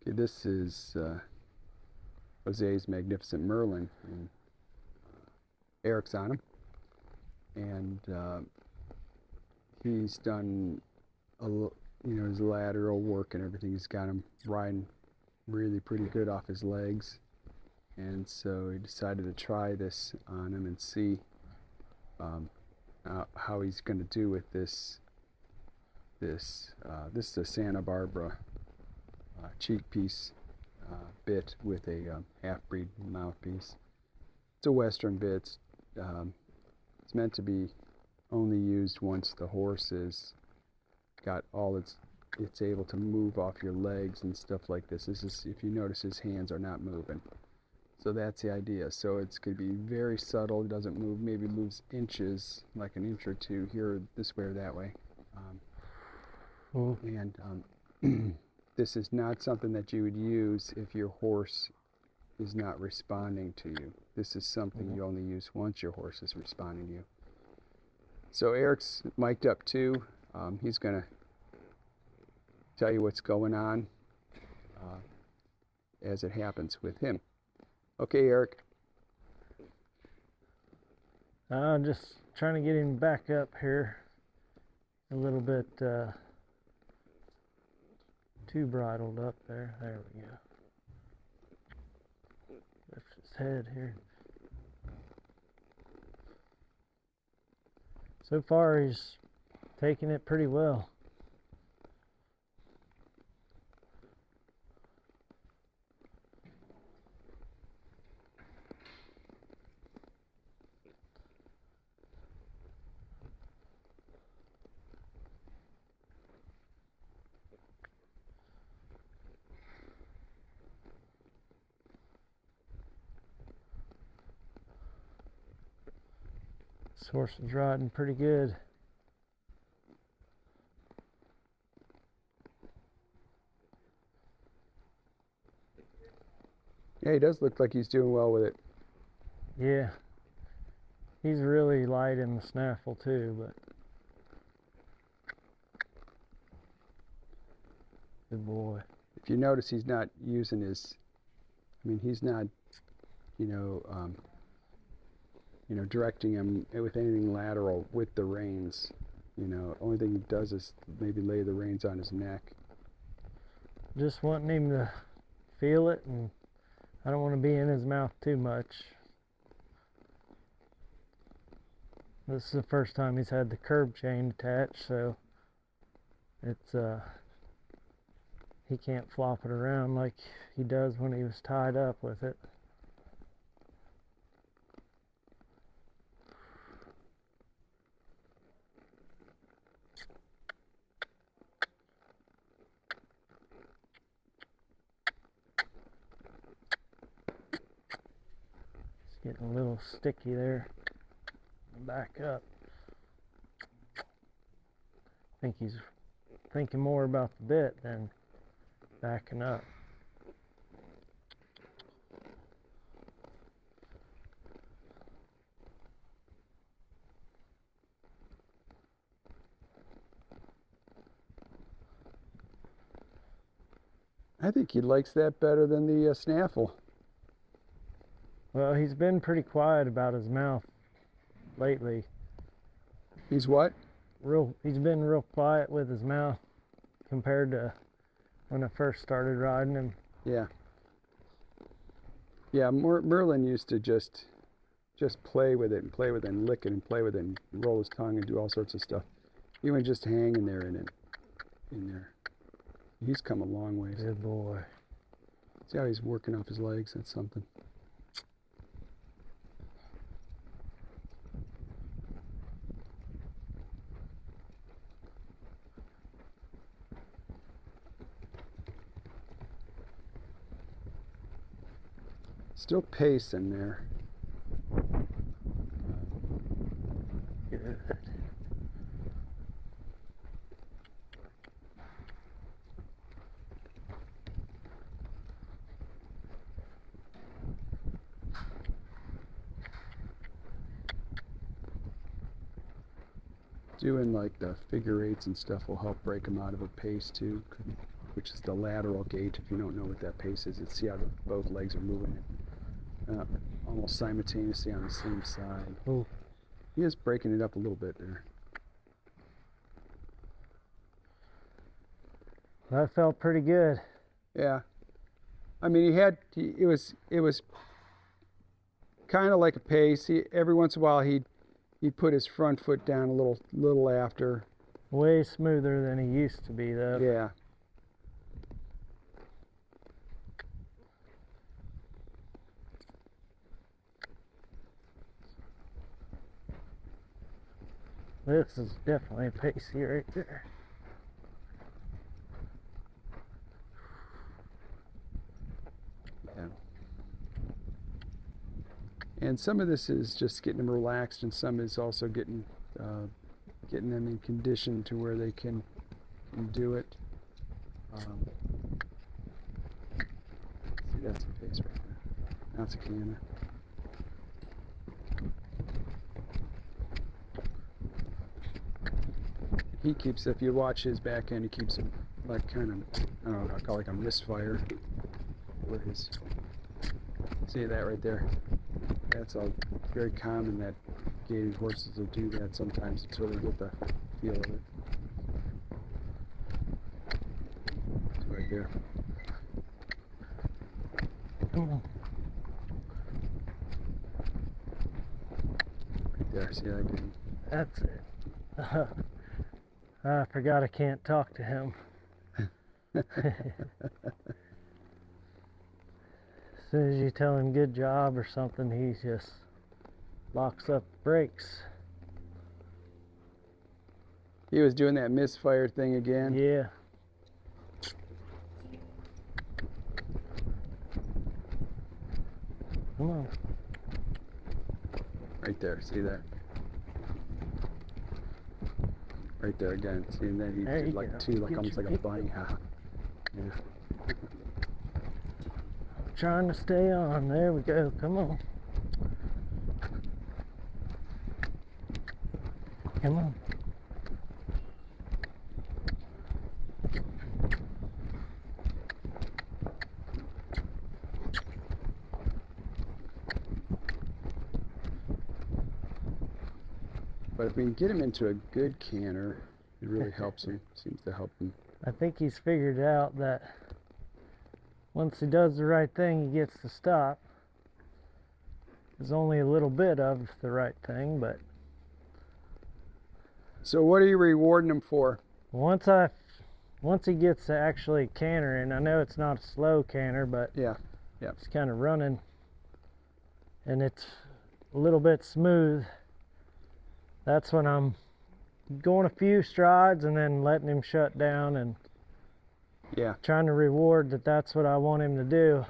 Okay, this is Jose's Magnificent Merlin, and Eric's on him, and he's done his lateral work and everything. He's got him riding really pretty good off his legs, and so he decided to try this on him and see how he's going to do with this. This is a Santa Barbara cheek piece bit with a half-breed mouthpiece. It's a Western bit. It's meant to be only used once the horse is got all it's able to move off your legs and stuff like this. This is, if you notice, his hands are not moving. So that's the idea. So it's going to be very subtle. It doesn't move. Maybe moves inches, like an inch or two here, this way or that way. And this is not something that you would use if your horse is not responding to you. This is something you only use once your horse is responding to you. So Eric's mic'd up too. He's going to tell you what's going on as it happens with him. Okay, Eric. I'm just trying to get him back up here a little bit too bridled up there. There we go. Lift his head here. So far he's taking it pretty well. This horse is riding pretty good. Yeah, he does look like he's doing well with it. Yeah. He's really light in the snaffle too, but good boy. If you notice, he's not using his, he's not, directing him with anything lateral with the reins. Only thing he does is maybe lay the reins on his neck. Just wanting him to feel it, and I don't want to be in his mouth too much. This is the first time he's had the curb chain attached, so it's he can't flop it around like he does when he was tied up with it. It's getting a little sticky there. Back up. I think he's thinking more about the bit than backing up. I think he likes that better than the snaffle. Well, he's been pretty quiet about his mouth lately. He's what? He's been real quiet with his mouth compared to when I first started riding him. Yeah. Yeah, Merlin used to just play with it and lick it and play with it and roll his tongue and do all sorts of stuff. He would just hang in there in there. He's come a long ways. Good boy. See how he's working off his legs? That's something. Still pace in there. Good. Doing like the figure eights and stuff will help break him out of a pace too. which is the lateral gait. If you don't know what that pace is, see how both legs are moving almost simultaneously on the same side. Ooh. He is breaking it up a little bit there. That felt pretty good. Yeah, I mean it was kind of like a pace. Every once in a while he'd put his front foot down a little after. Way smoother than he used to be, though. Yeah. This is definitely a pacey right there. Yeah. And some of this is just getting them relaxed, and some is also getting them in condition to where they can do it. See, that's a pace right there. That's a canter. He keeps, if you watch his back end, he keeps him like kind of, I don't know, I call it like a misfire. Where his, see that right there? That's all very common that gaited horses will do that sometimes until they get the feel of it. It's right there. Come on. Right there, see that game? That's it. I forgot I can't talk to him. As soon as you tell him good job or something, he just locks up the brakes. He was doing that misfire thing again. Yeah. Come on. Right there, see that? Right there again. See, and then he There did you like go. two, like Get almost your like a feet bunny hop. Yeah. Trying to stay on. There we go. Come on. Come on. But if we can get him into a good canter, it really helps him. Seems to help him. I think he's figured out that once he does the right thing, he gets to stop. There's only a little bit of the right thing, but So what are you rewarding him for? once he gets to actually cantering, I know it's not a slow canter, but Yeah. it's kind of running, and it's a little bit smooth. That's when I'm going a few strides and then letting him shut down and Yeah. trying to reward that. That's what I want him to do.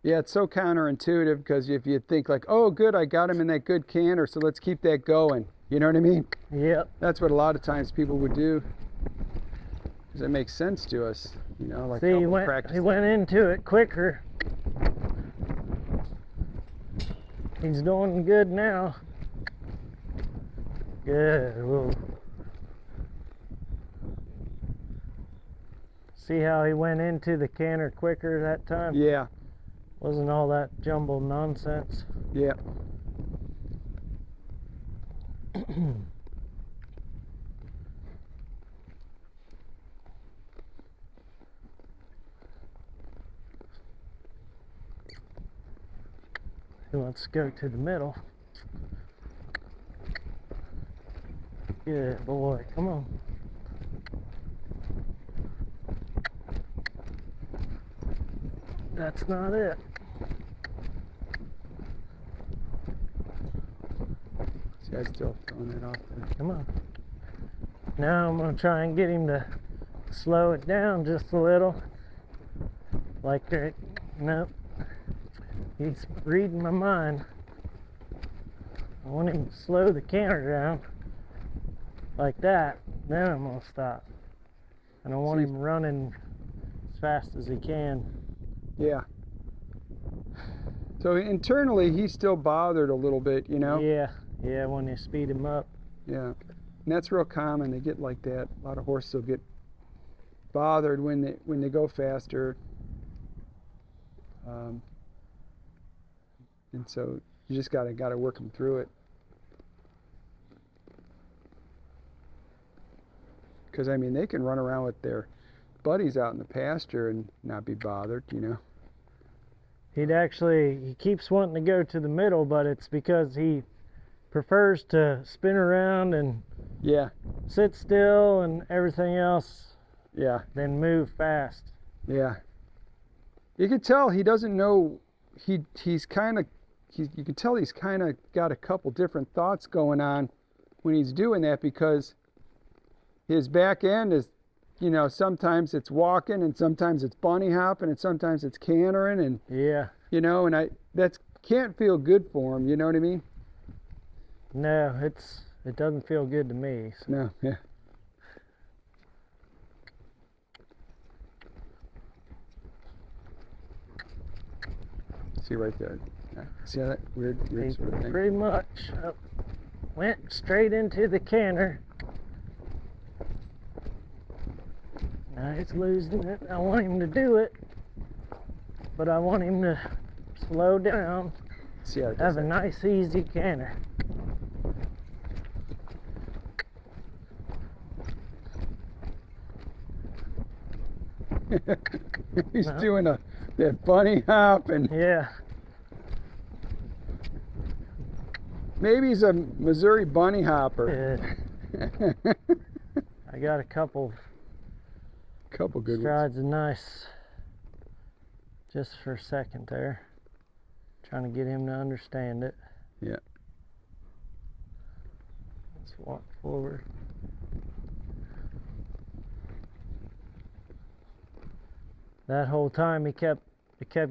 Yeah, it's so counterintuitive because if you think like, oh, good, I got him in that good canter, so let's keep that going. You know what I mean? Yep. That's what a lot of times people would do. Because it makes sense to us, you know, like See, how he we went practice. into it quicker. He's doing good now. Good. Whoa. See how he went into the canter quicker that time? Yeah, Wasn't all that jumbled nonsense. yeah. He wants to go to the middle. Good boy. Come on. That's not it. See, I'm still throwing it off there. Come on. Now I'm going to try and get him to slow it down just a little. Like that. Nope. He's reading my mind. I want him to slow the canter down. Like that. Then I'm going to stop. I don't want him running as fast as he can. Yeah. So internally, he's still bothered a little bit, you know? Yeah. Yeah, when you speed him up. Yeah. And that's real common. They get like that. A lot of horses will get bothered when they go faster. And so you just gotta work them through it. Because I mean, they can run around with their buddies out in the pasture and not be bothered, you know. He keeps wanting to go to the middle, but it's because he prefers to spin around and Yeah, sit still and everything else yeah, than move fast. yeah. You can tell he doesn't know. He's kind of. You can tell he's kind of got a couple different thoughts going on when he's doing that, because his back end is, you know, sometimes it's walking and sometimes it's bunny hopping and sometimes it's cantering, and Yeah. you know, and that can't feel good for him. You know what I mean? No, it doesn't feel good to me. So. No, yeah. See right there. See how that weird He sort of thing? pretty much went straight into the canter. Now he's losing it. I want him to do it, but I want him to slow down. See how it Have does a that? nice, easy canter. He's No. doing that bunny hop, and Yeah. maybe he's a Missouri bunny hopper. I got a couple Couple good ones. strides of nice just for a second there. Trying to get him to understand it. Yeah. Let's walk forward. That whole time it kept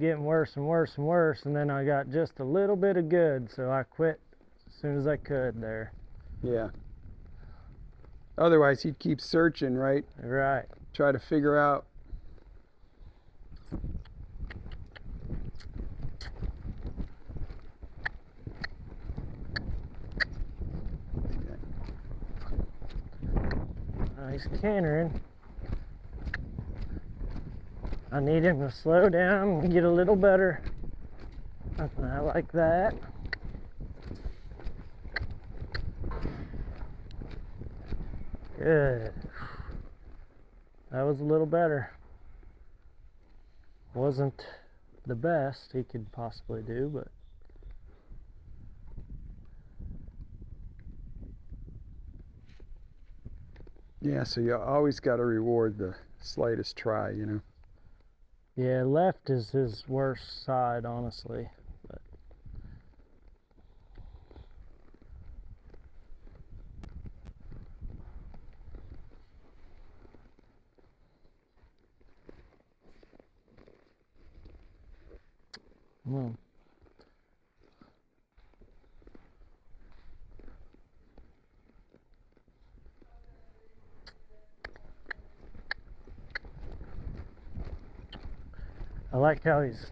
getting worse and worse and worse, and then I got just a little bit of good, so I quit as soon as I could there. Yeah. Otherwise, he'd keep searching, right? Right. Try to figure out. He's cantering. I need him to slow down and get a little better. I like that. Good. That was a little better. Wasn't the best he could possibly do, but Yeah, so you always got to reward the slightest try, you know. yeah, left is his worst side, honestly. But well, I like how he's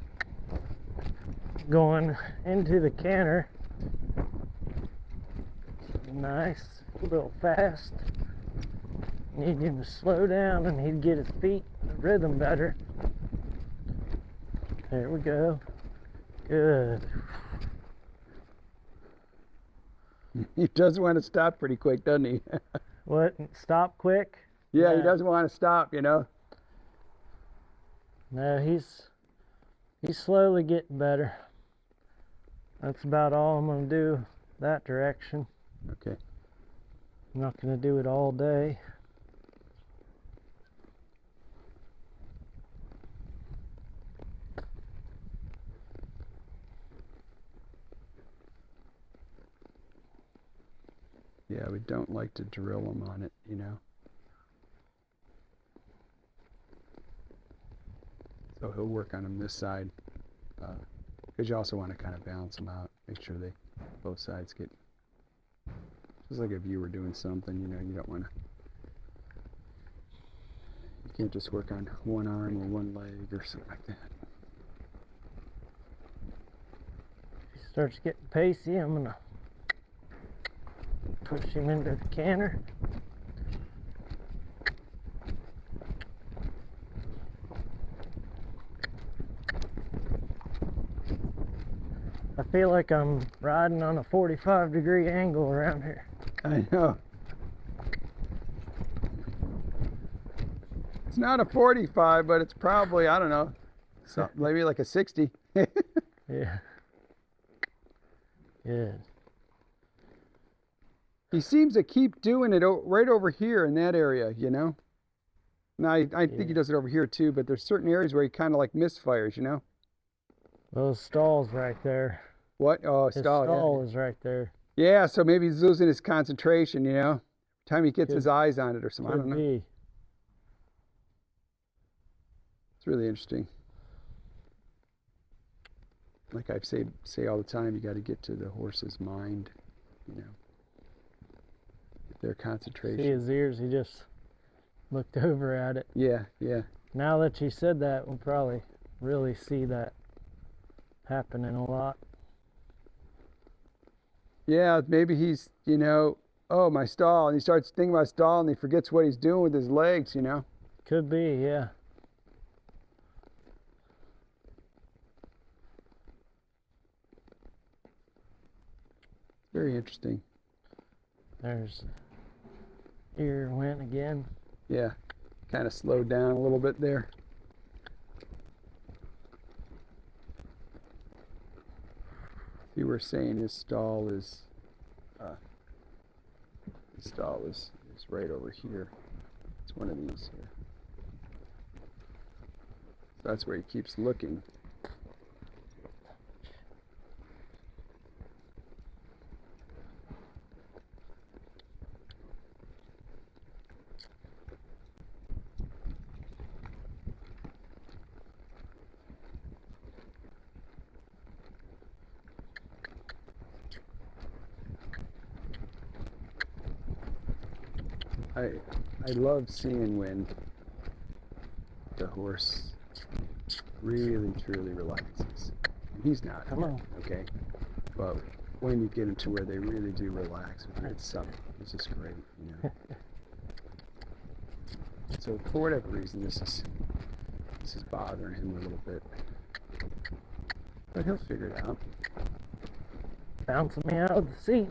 going into the canter. Nice, a little fast. Need him to slow down and he'd get his feet rhythm better. There we go. Good. He does want to stop pretty quick, doesn't he? What? Stop quick? Yeah, he Yeah. doesn't want to stop, you know. No, he's slowly getting better. That's about all I'm going to do that direction. Okay. I'm not going to do it all day. Yeah, we don't like to drill him on it, you know. So he'll work on them this side, because you also want to kind of balance them out, make sure they both sides get, just like if you were doing something, you know, you don't want to, you can't just work on one arm or one leg or something like that. If he starts getting pacey, I'm going to push him into the canter. I feel like I'm riding on a 45-degree angle around here. I know. It's not a 45, but it's probably, I don't know, maybe like a 60. Yeah. Good. He seems to keep doing it right over here in that area, you know? Now, I think he does it over here too, but there's certain areas where he kind of like misfires, you know? Those stalls right there. What? Oh, His stall, stall yeah. is right there. Yeah, so maybe he's losing his concentration, you know? Time he gets his Could eyes on it or something. I don't could know. be. It's really interesting. Like I say all the time, you got to get to the horse's mind, you know, their concentration. See his ears, he just looked over at it. Yeah, yeah. Now that you said that, we'll probably really see that happening a lot. Yeah, maybe he's, you know, oh, my stall. And he starts thinking about stall and he forgets what he's doing with his legs, you know. Could be, yeah. Very interesting. There's ear went again. Yeah, kind of slowed down a little bit there. You were saying his stall is right over here. It's one of these here. That's where he keeps looking. I love seeing when the horse really truly relaxes. He's not. Come on. Okay. But when you get them to where they really do relax, it's something. It's just great, you know. So for whatever reason, this is bothering him a little bit, but he'll figure it out. Bouncing me out of the seat.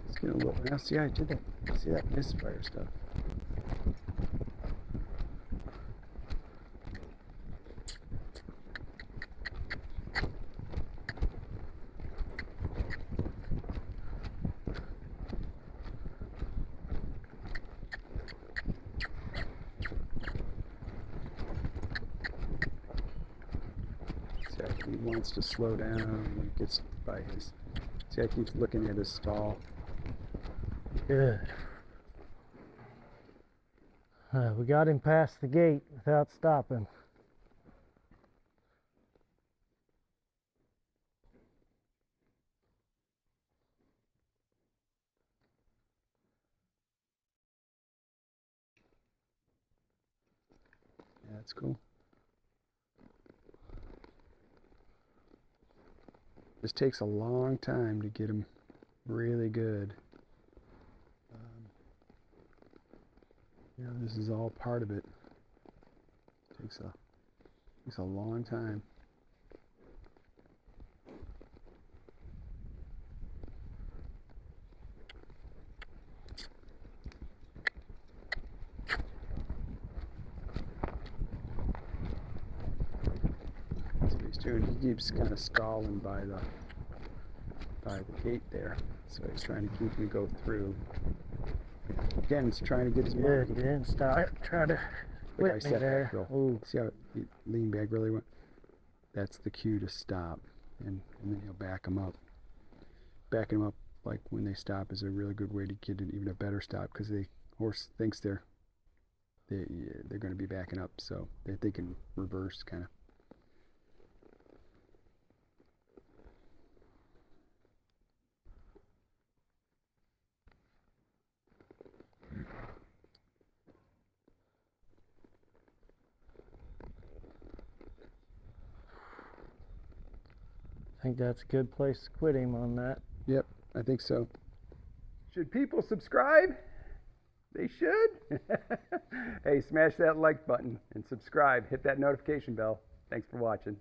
It's getting a little. Now see, I did that. See that misfire stuff. He wants to slow down when he gets by his. See, I keep looking at his stall. Good. We got him past the gate without stopping. Yeah, that's cool. This takes a long time to get him really good. You know, this is all part of it. Takes a long time. That's what he's doing. He keeps kind of stalling by the gate there. So he's trying to keep me go through. Again, he's trying to get his Good. mind. You didn't stop. Try to Like I whip me said, there. Ooh. see how he leaned back really well? That's the cue to stop, and then he'll back him up. Backing them up, like when they stop, is a really good way to get an even a better stop, because the horse thinks they're going to be backing up, so they can reverse kind of. I think that's a good place to quit him on that. Yep, I think so. Should people subscribe? They should. Hey, smash that like button and subscribe. Hit that notification bell. Thanks for watching.